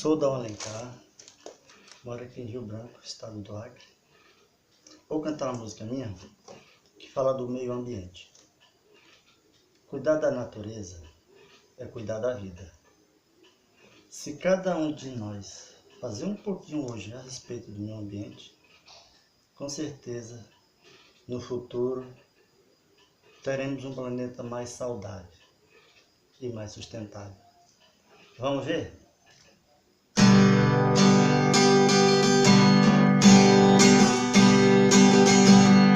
Sou da Alencar, moro aqui em Rio Branco, estado do Acre. Vou cantar uma música minha que fala do meio ambiente. Cuidar da natureza é cuidar da vida. Se cada um de nós fazer um pouquinho hoje a respeito do meio ambiente, com certeza no futuro teremos um planeta mais saudável e mais sustentável. Vamos ver?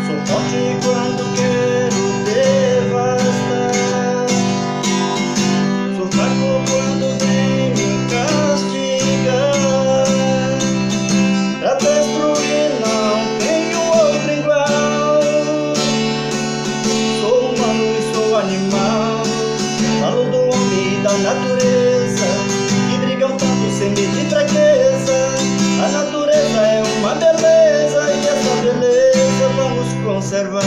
Sou forte quando quero devastar, sou fraco quando vem me castigar. Pra destruir não tenho outro igual. Sou humano e sou animal. Falo do homem e da natureza, que brigam tanto sem medir fraqueza. A natureza é uma beleza e essa beleza vamos conservar.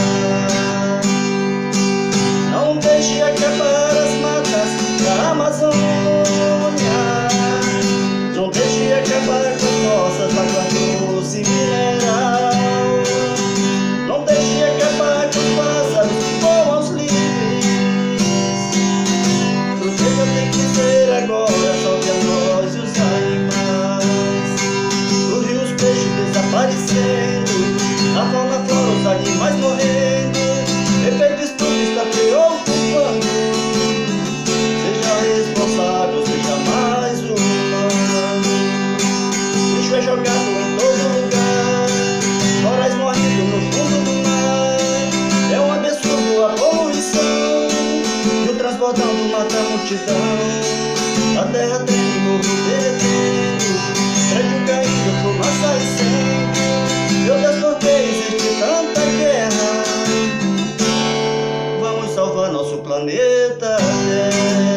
Não deixe acabar as matas da Amazônia. Não deixe acabar com as nossas águas doce e mineral. Não deixe acabar com os pássaros que voam aos livres. Proteja tem que ser agora, salve a nós e os animais. Os rios, peixes desaparecendo, a fauna, a flora, os animais morrendo. Efeito estudo está preocupando. Seja responsável, seja mais humano. Lixo é jogado em todo lugar, corais morrendo no fundo do mar. É um absurdo a poluição, rio transbordando mata a multidão. A terra treme, morro derretendo, prédio caindo, fumaça e incêndio. Meu Deus, por que existe tanta guerra? Vamos salvar nosso planeta Terra.